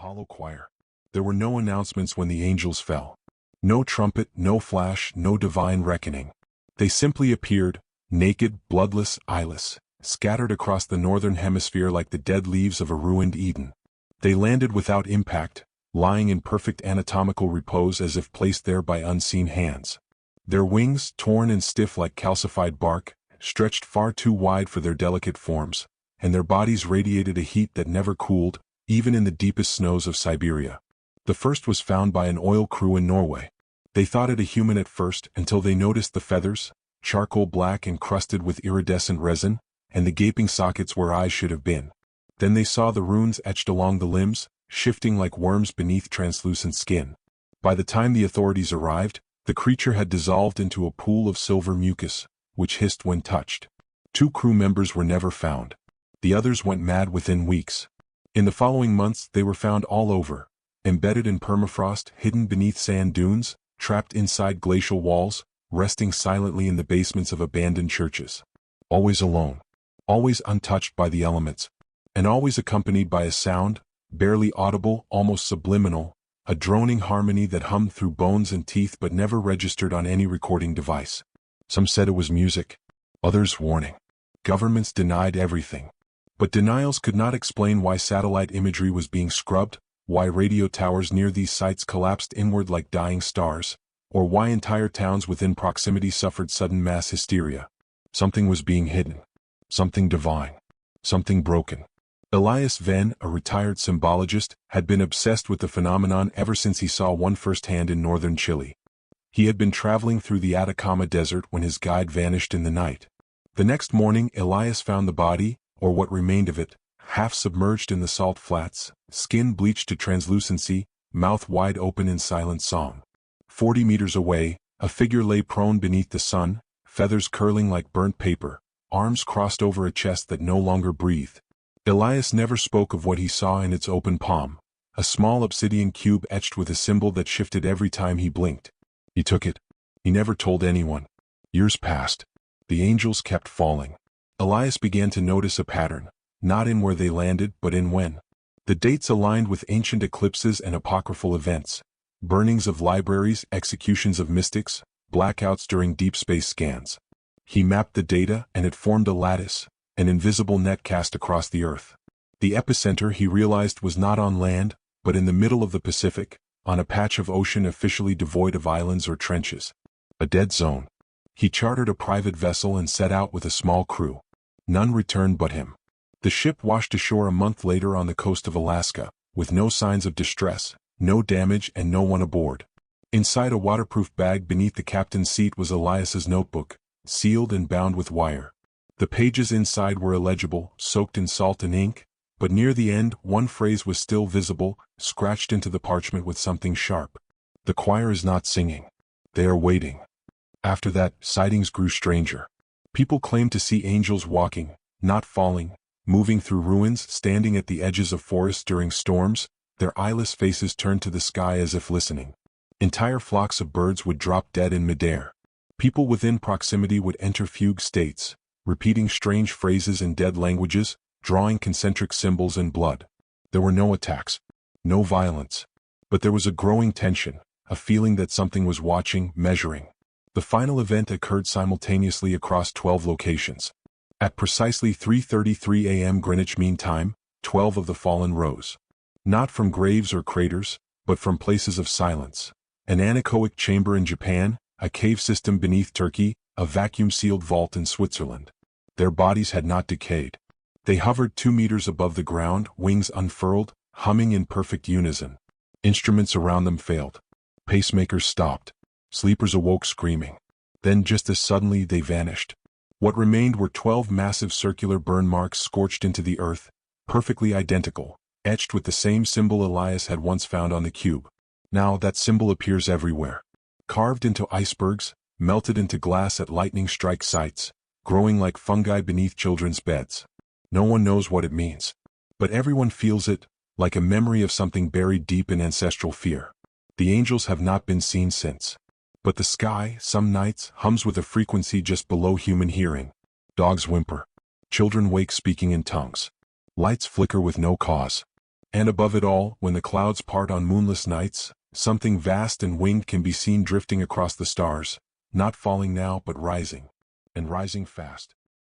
hollow choir. There were no announcements when the angels fell. No trumpet, no flash, no divine reckoning. They simply appeared, naked, bloodless, eyeless, scattered across the northern hemisphere like the dead leaves of a ruined Eden. They landed without impact, lying in perfect anatomical repose as if placed there by unseen hands. Their wings, torn and stiff like calcified bark, stretched far too wide for their delicate forms, and their bodies radiated a heat that never cooled, even in the deepest snows of Siberia. The first was found by an oil crew in Norway. They thought it a human at first until they noticed the feathers, charcoal black encrusted with iridescent resin, and the gaping sockets where eyes should have been. Then they saw the runes etched along the limbs, shifting like worms beneath translucent skin. By the time the authorities arrived, the creature had dissolved into a pool of silver mucus, which hissed when touched. 2 crew members were never found. The others went mad within weeks. In the following months they were found all over, embedded in permafrost, hidden beneath sand dunes, trapped inside glacial walls, resting silently in the basements of abandoned churches. Always alone. Always untouched by the elements. And always accompanied by a sound, barely audible, almost subliminal, a droning harmony that hummed through bones and teeth but never registered on any recording device. Some said it was music. Others warning. Governments denied everything. But denials could not explain why satellite imagery was being scrubbed, why radio towers near these sites collapsed inward like dying stars, or why entire towns within proximity suffered sudden mass hysteria. Something was being hidden. Something divine. Something broken. Elias Venn, a retired symbologist, had been obsessed with the phenomenon ever since he saw one firsthand in northern Chile. He had been traveling through the Atacama Desert when his guide vanished in the night. The next morning Elias found the body, or what remained of it, half submerged in the salt flats, skin bleached to translucency, mouth wide open in silent song. 40 meters away, a figure lay prone beneath the sun, feathers curling like burnt paper, arms crossed over a chest that no longer breathed. Elias never spoke of what he saw in its open palm, a small obsidian cube etched with a symbol that shifted every time he blinked. He took it. He never told anyone. Years passed. The angels kept falling. Elias began to notice a pattern, not in where they landed but in when. The dates aligned with ancient eclipses and apocryphal events, burnings of libraries, executions of mystics, blackouts during deep space scans. He mapped the data and it formed a lattice, an invisible net cast across the earth. The epicenter, he realized, was not on land, but in the middle of the Pacific, on a patch of ocean officially devoid of islands or trenches. A dead zone. He chartered a private vessel and set out with a small crew. None returned but him. The ship washed ashore a month later on the coast of Alaska, with no signs of distress, no damage and no one aboard. Inside a waterproof bag beneath the captain's seat was Elias's notebook, sealed and bound with wire. The pages inside were illegible, soaked in salt and ink, but near the end one phrase was still visible, scratched into the parchment with something sharp. The choir is not singing. They are waiting. After that, sightings grew stranger. People claimed to see angels walking, not falling, moving through ruins, standing at the edges of forests during storms, their eyeless faces turned to the sky as if listening. Entire flocks of birds would drop dead in midair. People within proximity would enter fugue states, repeating strange phrases in dead languages, drawing concentric symbols in blood. There were no attacks, no violence, but there was a growing tension, a feeling that something was watching, measuring. The final event occurred simultaneously across 12 locations. At precisely 3:33 a.m. Greenwich Mean Time, 12 of the fallen rose. Not from graves or craters, but from places of silence. An anechoic chamber in Japan, a cave system beneath Turkey, a vacuum-sealed vault in Switzerland. Their bodies had not decayed. They hovered 2 meters above the ground, wings unfurled, humming in perfect unison. Instruments around them failed. Pacemakers stopped. Sleepers awoke screaming. Then just as suddenly they vanished. What remained were 12 massive circular burn marks scorched into the earth, perfectly identical, etched with the same symbol Elias had once found on the cube. Now that symbol appears everywhere. Carved into icebergs, melted into glass at lightning strike sites, growing like fungi beneath children's beds. No one knows what it means. But everyone feels it, like a memory of something buried deep in ancestral fear. The angels have not been seen since. But the sky, some nights, hums with a frequency just below human hearing. Dogs whimper. Children wake speaking in tongues. Lights flicker with no cause. And above it all, when the clouds part on moonless nights, something vast and winged can be seen drifting across the stars, not falling now but rising, and rising fast.